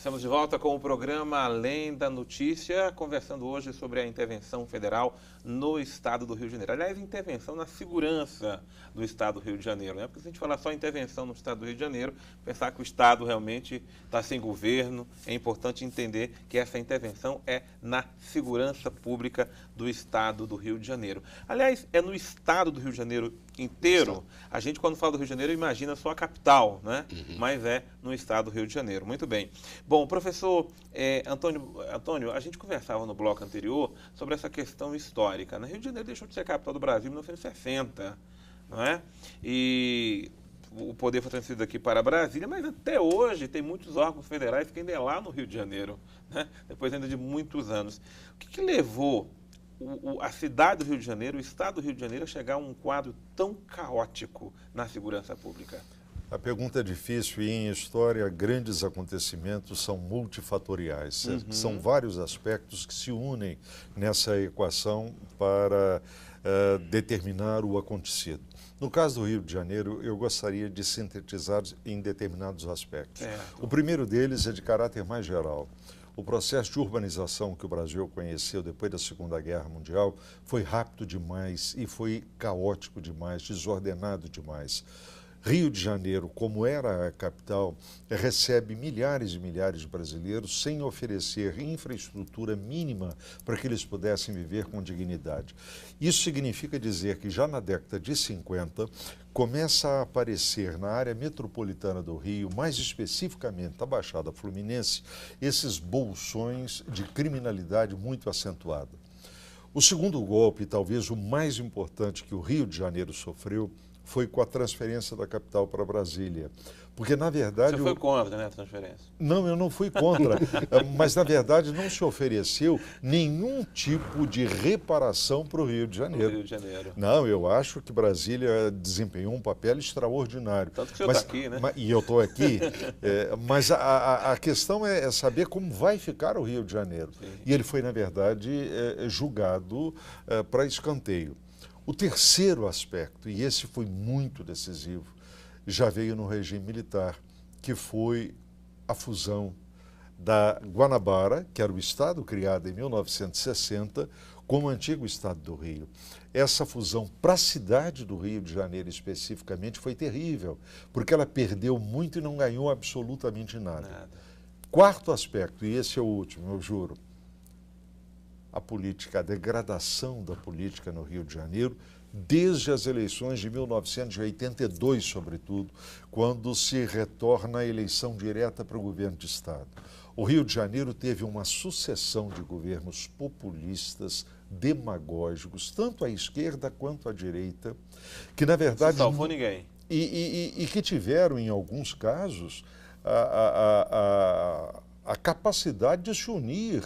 Estamos de volta com o programa Além da Notícia, conversando hoje sobre a intervenção federal no estado do Rio de Janeiro. Aliás, intervenção na segurança do estado do Rio de Janeiro, né? Porque se a gente falar só intervenção no estado do Rio de Janeiro, pensar que o estado realmente está sem governo, é importante entender que essa intervenção é na segurança pública do estado do Rio de Janeiro. Aliás, é no estado do Rio de Janeiro inteiro. A gente, quando fala do Rio de Janeiro, imagina só a capital, né? Mas é no estado do Rio de Janeiro. Muito bem. Bom, professor Antônio, a gente conversava no bloco anterior sobre essa questão histórica, né? Rio de Janeiro deixou de ser a capital do Brasil em 1960, não é? E o poder foi transferido aqui para Brasília, mas até hoje tem muitos órgãos federais que ainda é lá no Rio de Janeiro, né? Depois ainda de muitos anos. O que levou a cidade do Rio de Janeiro, o estado do Rio de Janeiro, a chegar a um quadro tão caótico na segurança pública? A pergunta é difícil e em história grandes acontecimentos são multifatoriais. São vários aspectos que se unem nessa equação para determinar o acontecido. No caso do Rio de Janeiro, eu gostaria de sintetizar em determinados aspectos. O primeiro deles é de caráter mais geral. O processo de urbanização que o Brasil conheceu depois da Segunda Guerra Mundial foi rápido demais e foi caótico demais, desordenado demais. Rio de Janeiro, como era a capital, recebe milhares e milhares de brasileiros sem oferecer infraestrutura mínima para que eles pudessem viver com dignidade. Isso significa dizer que já na década de 50 começa a aparecer na área metropolitana do Rio, mais especificamente na Baixada Fluminense, esses bolsões de criminalidade muito acentuada. O segundo golpe, talvez o mais importante que o Rio de Janeiro sofreu, foi com a transferência da capital para Brasília. Porque, na verdade... Você foi contra, né, a transferência? Não, eu não fui contra. Mas, na verdade, não se ofereceu nenhum tipo de reparação para o Rio de Janeiro. Rio de Janeiro. Não, eu acho que Brasília desempenhou um papel extraordinário. Tanto que o senhor está aqui, né? E eu estou aqui. Mas a questão é saber como vai ficar o Rio de Janeiro. Sim. E ele foi, na verdade, julgado para escanteio. O terceiro aspecto, e esse foi muito decisivo, já veio no regime militar, que foi a fusão da Guanabara, que era o estado criado em 1960, com o antigo estado do Rio. Essa fusão para a cidade do Rio de Janeiro especificamente foi terrível, porque ela perdeu muito e não ganhou absolutamente nada. Quarto aspecto, e esse é o último, eu juro, a política, a degradação da política no Rio de Janeiro, desde as eleições de 1982, sobretudo, quando se retorna a eleição direta para o governo de Estado. O Rio de Janeiro teve uma sucessão de governos populistas, demagógicos, tanto à esquerda quanto à direita, que na verdade... Não salvou ninguém. E que tiveram, em alguns casos, a capacidade de se unir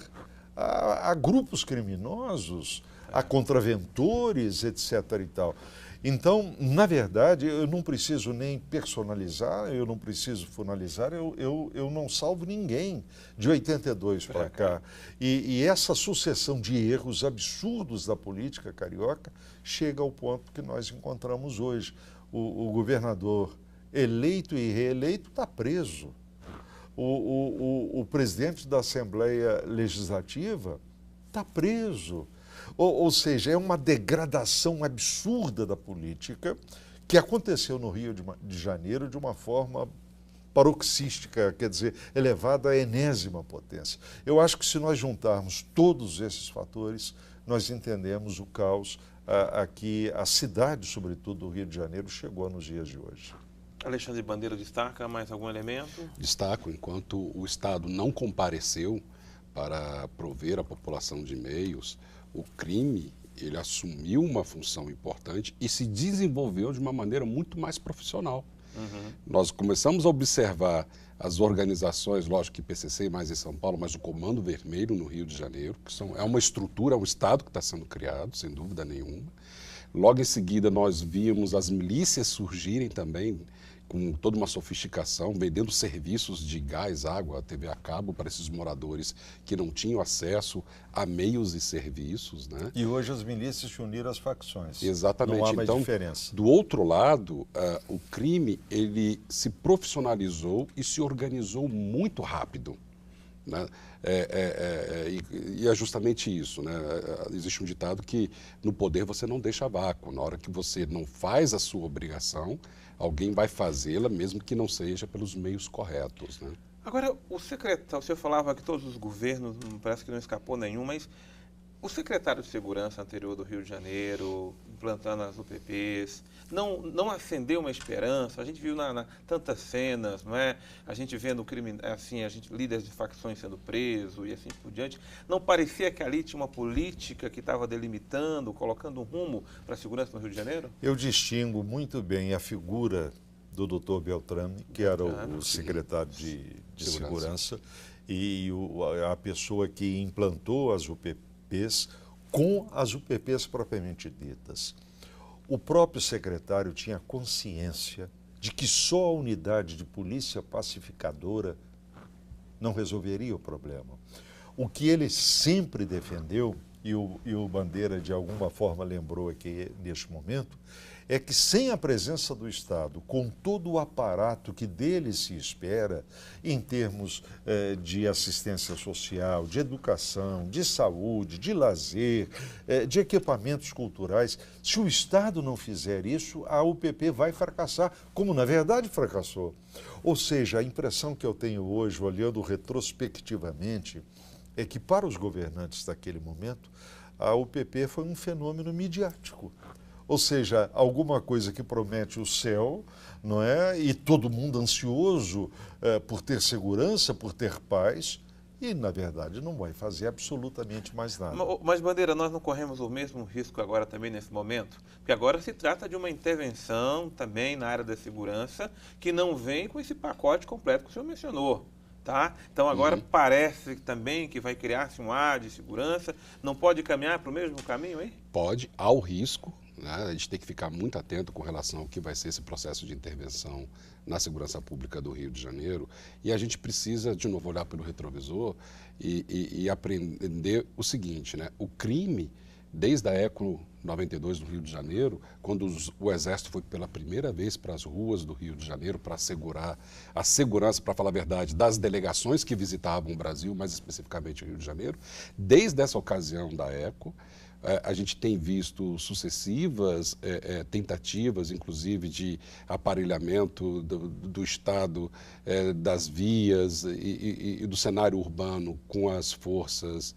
a grupos criminosos, a contraventores, etc. e tal. Então, na verdade, eu não preciso nem personalizar, eu não preciso finalizar, eu não salvo ninguém de 82 para cá. E essa sucessão de erros absurdos da política carioca chega ao ponto que nós encontramos hoje. O governador eleito e reeleito está preso. O presidente da Assembleia Legislativa está preso. Ou seja, é uma degradação absurda da política que aconteceu no Rio de Janeiro de uma forma paroxística, quer dizer, elevada à enésima potência. Eu acho que se nós juntarmos todos esses fatores, nós entendemos o caos a que a cidade, sobretudo do Rio de Janeiro, chegou nos dias de hoje. Alexandre Bandeira destaca mais algum elemento? Destaco, enquanto o Estado não compareceu para prover a população de meios, o crime, ele assumiu uma função importante e se desenvolveu de uma maneira muito mais profissional. Nós começamos a observar as organizações, lógico que PCC mais em São Paulo, mas o Comando Vermelho no Rio de Janeiro, que é uma estrutura, é um Estado que está sendo criado, sem dúvida nenhuma. Logo em seguida, nós víamos as milícias surgirem também, com toda uma sofisticação, vendendo serviços de gás, água, TV a cabo para esses moradores que não tinham acesso a meios e serviços, né? E hoje as milícias se uniram às facções. Exatamente. Não há mais então, diferença. Do outro lado, o crime ele se profissionalizou e se organizou muito rápido. né? E é justamente isso, né? Existe um ditado que no poder você não deixa vácuo. Na hora que você não faz a sua obrigação, alguém vai fazê-la, mesmo que não seja pelos meios corretos, né? Agora, o secretário, você falava que todos os governos, parece que não escapou nenhum, mas o secretário de Segurança anterior do Rio de Janeiro, implantando as UPPs, não acendeu uma esperança? A gente viu tantas cenas, não é? A gente vendo crime, assim, líderes de facções sendo presos e assim por diante. Não parecia que ali tinha uma política que estava delimitando, colocando um rumo para a segurança no Rio de Janeiro? Eu distingo muito bem a figura do Dr. Beltrame, que era o secretário de Segurança, e a pessoa que implantou as UPPs com as UPPs propriamente ditas. O próprio secretário tinha consciência de que só a unidade de polícia pacificadora não resolveria o problema. O que ele sempre defendeu, e o Bandeira de alguma forma lembrou aqui neste momento, é que sem a presença do Estado, com todo o aparato que dele se espera, em termos de assistência social, de educação, de saúde, de lazer, de equipamentos culturais, se o Estado não fizer isso, a UPP vai fracassar, como na verdade fracassou. Ou seja, a impressão que eu tenho hoje, olhando retrospectivamente, é que para os governantes daquele momento, a UPP foi um fenômeno midiático. Ou seja, alguma coisa que promete o céu, não é? E todo mundo ansioso por ter segurança, por ter paz, e, na verdade, não vai fazer absolutamente mais nada. Mas, Bandeira, nós não corremos o mesmo risco agora também nesse momento? Porque agora se trata de uma intervenção também na área da segurança que não vem com esse pacote completo que o senhor mencionou. Tá? Então agora parece também que vai criar-se um ar de segurança. Não pode caminhar para o mesmo caminho, hein? Pode, há o risco, né? A gente tem que ficar muito atento com relação ao que vai ser esse processo de intervenção na segurança pública do Rio de Janeiro. E a gente precisa, de novo, olhar pelo retrovisor e aprender o seguinte, né? O crime, desde a ECO 92 do Rio de Janeiro, quando o Exército foi pela primeira vez para as ruas do Rio de Janeiro para assegurar a segurança, para falar a verdade, das delegações que visitavam o Brasil, mais especificamente o Rio de Janeiro, desde essa ocasião da ECO, a gente tem visto sucessivas tentativas, inclusive, de aparelhamento do Estado, das vias e do cenário urbano com as forças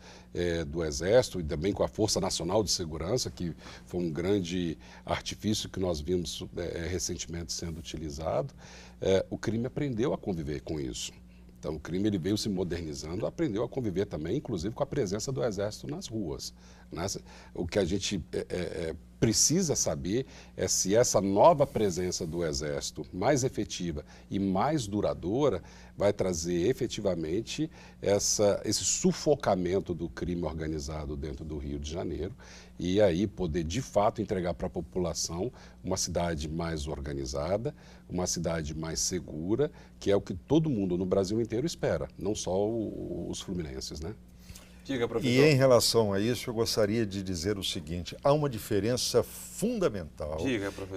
do Exército e também com a Força Nacional de Segurança, que foi um grande artifício que nós vimos recentemente sendo utilizado. O crime aprendeu a conviver com isso. Então, o crime ele veio se modernizando, aprendeu a conviver também, inclusive, com a presença do Exército nas ruas. O que a gente precisa saber é se essa nova presença do Exército, mais efetiva e mais duradoura, vai trazer efetivamente esse sufocamento do crime organizado dentro do Rio de Janeiro e aí poder, de fato, entregar para a população uma cidade mais organizada, uma cidade mais segura, que é o que todo mundo no Brasil inteiro espera, não só os fluminenses, né? Diga, professor. E em relação a isso, eu gostaria de dizer o seguinte: há uma diferença fundamental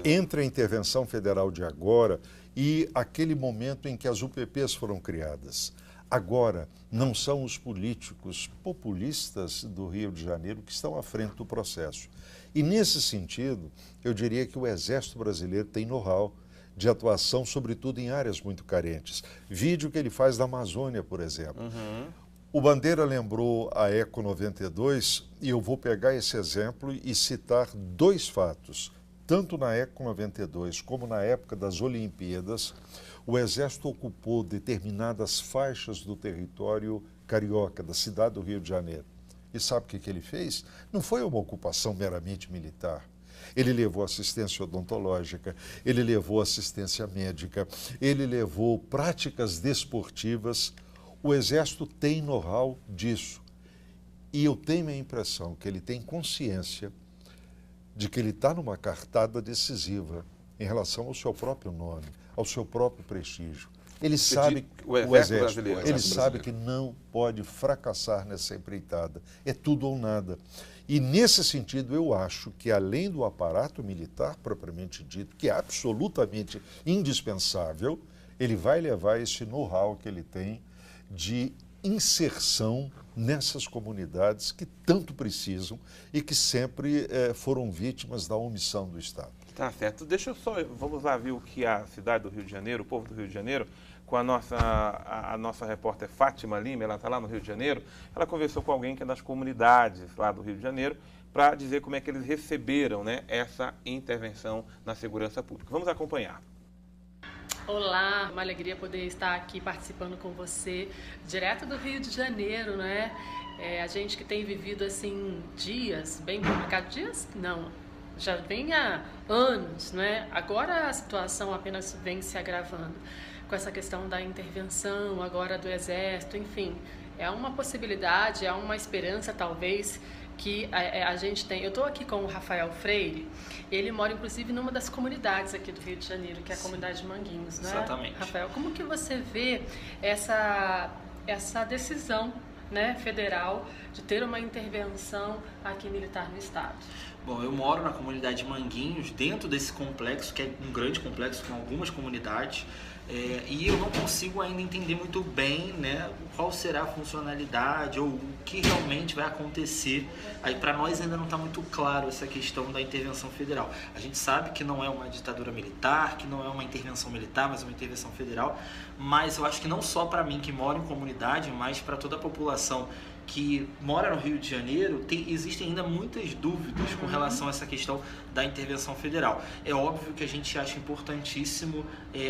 entre a intervenção federal de agora e aquele momento em que as UPPs foram criadas. Agora, não são os políticos populistas do Rio de Janeiro que estão à frente do processo. E, nesse sentido, eu diria que o Exército Brasileiro tem know-how de atuação, sobretudo em áreas muito carentes. Vídeo que ele faz da Amazônia, por exemplo. O Bandeira lembrou a ECO 92 e eu vou pegar esse exemplo e citar dois fatos. Tanto na ECO 92 como na época das Olimpíadas, o Exército ocupou determinadas faixas do território carioca, da cidade do Rio de Janeiro. E sabe o que ele fez? Não foi uma ocupação meramente militar. Ele levou assistência odontológica, ele levou assistência médica, ele levou práticas desportivas. O Exército tem know-how disso. E eu tenho a impressão que ele tem consciência de que ele está numa cartada decisiva em relação ao seu próprio nome, ao seu próprio prestígio. Ele sabe, o Exército ele sabe que não pode fracassar nessa empreitada. É tudo ou nada. E, nesse sentido, eu acho que, além do aparato militar propriamente dito, que é absolutamente indispensável, ele vai levar esse know-how que ele tem de inserção nessas comunidades que tanto precisam e que sempre foram vítimas da omissão do Estado. Tá certo. Deixa eu só, vamos lá ver o que a cidade do Rio de Janeiro, o povo do Rio de Janeiro, com a nossa repórter Fátima Lima, ela está lá no Rio de Janeiro, ela conversou com alguém que é das comunidades lá do Rio de Janeiro, para dizer como é que eles receberam, né, essa intervenção na segurança pública. Vamos acompanhar. Olá, uma alegria poder estar aqui participando com você, direto do Rio de Janeiro, né? A gente que tem vivido, assim, dias bem complicados, dias não, já vem há anos, né? Agora a situação apenas vem se agravando com essa questão da intervenção agora do Exército, enfim, é uma possibilidade, é uma esperança talvez que a gente tem. Eu estou aqui com o Rafael Freire, ele mora inclusive numa das comunidades aqui do Rio de Janeiro, que é a comunidade de Manguinhos, né? Exatamente. Rafael, como que você vê essa decisão, né, federal de ter uma intervenção aqui militar no estado? Bom, eu moro na comunidade de Manguinhos, dentro desse complexo, que é um grande complexo com algumas comunidades, e eu não consigo ainda entender muito bem, né, qual será a funcionalidade ou o que realmente vai acontecer. Aí para nós ainda não está muito claro essa questão da intervenção federal. A gente sabe que não é uma ditadura militar, que não é uma intervenção militar, mas uma intervenção federal, mas eu acho que não só para mim que moro em comunidade, mas para toda a população que mora no Rio de Janeiro, existem ainda muitas dúvidas com relação a essa questão da intervenção federal. É óbvio que a gente acha importantíssimo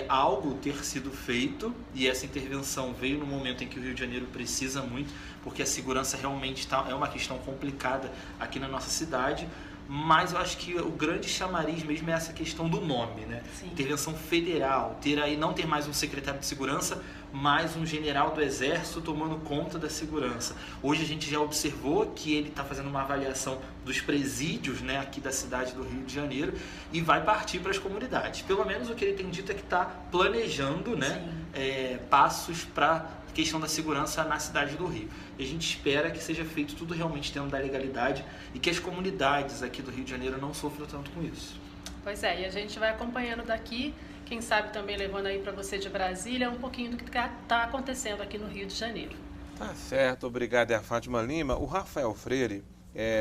algo ter sido feito, e essa intervenção veio no momento em que o Rio de Janeiro precisa muito, porque a segurança realmente é uma questão complicada aqui na nossa cidade. Mas eu acho que o grande chamariz mesmo é essa questão do nome, né? Sim. Intervenção federal, não ter mais um secretário de segurança, mas um general do Exército tomando conta da segurança. Hoje a gente já observou que ele está fazendo uma avaliação dos presídios, né, aqui da cidade do Rio de Janeiro, e vai partir para as comunidades. Pelo menos o que ele tem dito é que está planejando, né, passos para questão da segurança na cidade do Rio. E a gente espera que seja feito tudo realmente dentro da legalidade e que as comunidades aqui do Rio de Janeiro não sofram tanto com isso. Pois é, e a gente vai acompanhando daqui, quem sabe também levando aí para você de Brasília um pouquinho do que está acontecendo aqui no Rio de Janeiro. Tá certo, obrigado, é a Fátima Lima. O Rafael Freire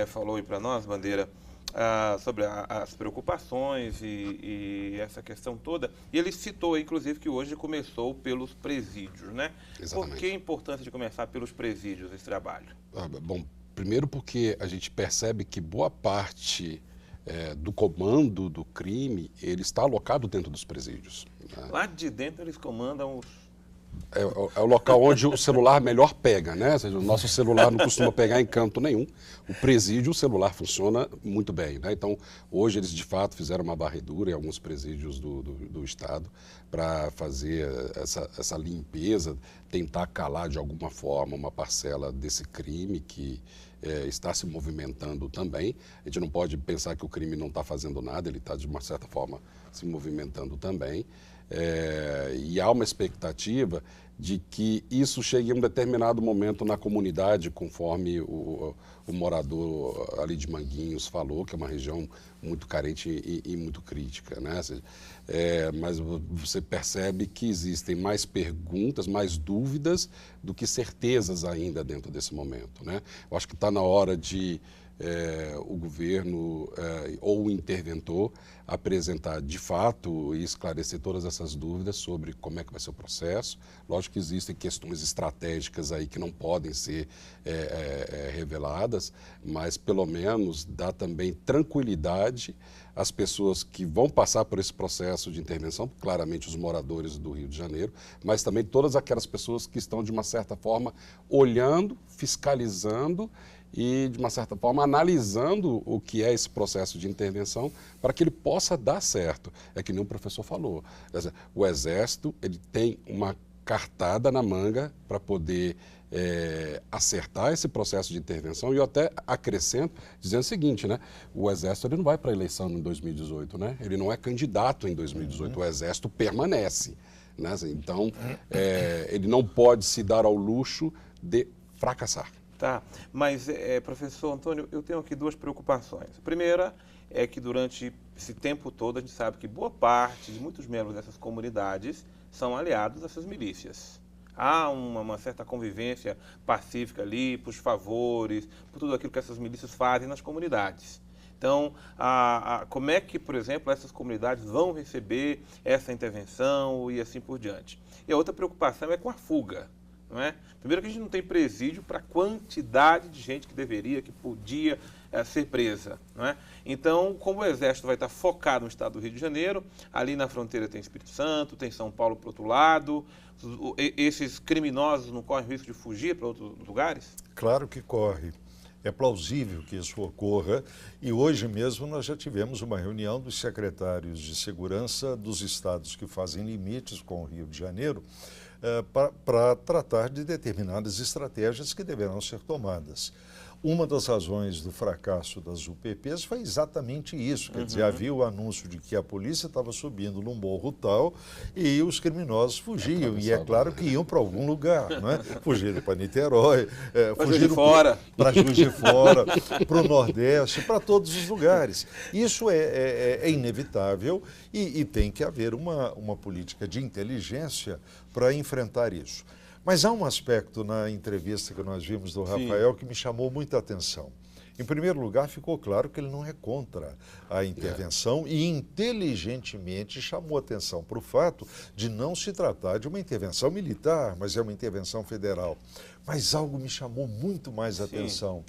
falou aí para nós, Bandeira, sobre as preocupações e essa questão toda. E ele citou, inclusive, que hoje começou pelos presídios, né? Exatamente. Por que a importância de começar pelos presídios esse trabalho? Bom, primeiro porque a gente percebe que boa parte do comando do crime, ele está alocado dentro dos presídios, né? Lá de dentro eles comandam os... É o local onde o celular melhor pega, né? Ou seja, o nosso celular não costuma pegar em canto nenhum. O presídio, o celular funciona muito bem, né? Então, hoje eles de fato fizeram uma varredura em alguns presídios do estado para fazer essa limpeza, tentar calar de alguma forma uma parcela desse crime que está se movimentando também. A gente não pode pensar que o crime não está fazendo nada, ele está de uma certa forma se movimentando também. E há uma expectativa de que isso chegue em um determinado momento na comunidade, conforme o morador ali de Manguinhos falou, que é uma região muito carente e muito crítica, né? Mas você percebe que existem mais perguntas, mais dúvidas do que certezas ainda dentro desse momento, né? Eu acho que está na hora de o governo ou o interventor apresentar de fato e esclarecer todas essas dúvidas sobre como é que vai ser o processo. Lógico que existem questões estratégicas aí que não podem ser reveladas, mas pelo menos dá também tranquilidade às pessoas que vão passar por esse processo de intervenção, claramente os moradores do Rio de Janeiro, mas também todas aquelas pessoas que estão de uma certa forma olhando, fiscalizando e, de uma certa forma, analisando o que é esse processo de intervenção para que ele possa dar certo. É que nem o professor falou. O Exército ele tem uma cartada na manga para poder acertar esse processo de intervenção, e eu até acrescento dizendo o seguinte, né? O Exército ele não vai para a eleição em 2018, né? Ele não é candidato em 2018, o Exército permanece, né? Então, ele não pode se dar ao luxo de fracassar. Tá, mas, professor Antônio, eu tenho aqui duas preocupações. A primeira é que durante esse tempo todo a gente sabe que boa parte de muitos membros dessas comunidades são aliados a essas milícias. Há uma certa convivência pacífica ali, por favores, por tudo aquilo que essas milícias fazem nas comunidades. Então, como é que, por exemplo, essas comunidades vão receber essa intervenção e assim por diante? E a outra preocupação é com a fuga, não é? Primeiro que a gente não tem presídio para a quantidade de gente que podia ser presa, não é? Então, como o Exército vai estar focado no estado do Rio de Janeiro, ali na fronteira tem Espírito Santo, tem São Paulo para o outro lado, esses criminosos não correm risco de fugir para outros lugares? Claro que corre. É plausível que isso ocorra e hoje mesmo nós já tivemos uma reunião dos secretários de segurança dos estados que fazem limites com o Rio de Janeiro para tratar de determinadas estratégias que deverão ser tomadas. Uma das razões do fracasso das UPPs foi exatamente isso, quer dizer, havia o anúncio de que a polícia estava subindo num morro tal e os criminosos fugiam, e é claro que iam para algum lugar, não é? Fugiram para Niterói, fugiram para Juiz de Fora, para o Nordeste, para todos os lugares. Isso é inevitável e tem que haver uma política de inteligência para enfrentar isso. Mas há um aspecto na entrevista que nós vimos do Rafael que me chamou muita atenção. Em primeiro lugar, ficou claro que ele não é contra a intervenção e inteligentemente chamou atenção para o fato de não se tratar de uma intervenção militar, mas é uma intervenção federal. Mas algo me chamou muito mais atenção,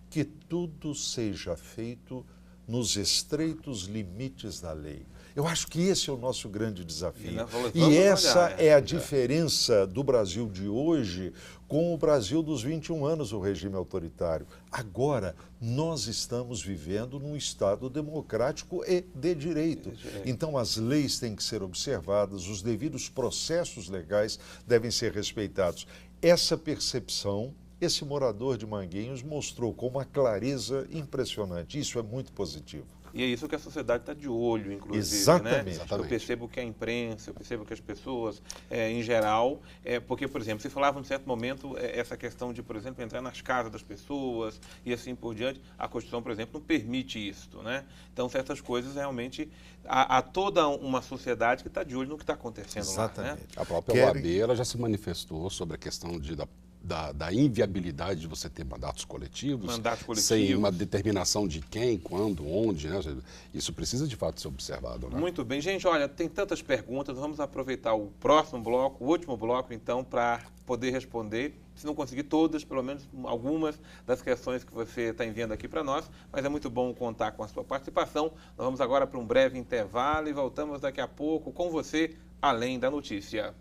que tudo seja feito nos estreitos limites da lei. Eu acho que esse é o nosso grande desafio. E essa é a diferença do Brasil de hoje com o Brasil dos 21 anos do regime autoritário. Agora, nós estamos vivendo num Estado democrático e de direito. Então, as leis têm que ser observadas, os devidos processos legais devem ser respeitados. Essa percepção, esse morador de Manguinhos mostrou com uma clareza impressionante. Isso é muito positivo. E é isso que a sociedade está de olho, inclusive. Exatamente. Né? Eu percebo que a imprensa, eu percebo que as pessoas, em geral, porque, por exemplo, você falava em certo momento essa questão de, por exemplo, entrar nas casas das pessoas e assim por diante. A Constituição, por exemplo, não permite isso, né? Então, certas coisas realmente há toda uma sociedade que está de olho no que está acontecendo. Exatamente. Lá, né? A própria OAB ela já se manifestou sobre a questão da inviabilidade de você ter mandatos coletivos, sem uma determinação de quem, quando, onde, né? Isso precisa de fato ser observado, né? Muito bem. Gente, olha, tem tantas perguntas, vamos aproveitar o próximo bloco, o último bloco, então, para poder responder, se não conseguir todas, pelo menos algumas das questões que você está enviando aqui para nós, mas é muito bom contar com a sua participação. Nós vamos agora para um breve intervalo e voltamos daqui a pouco com você, Além da Notícia.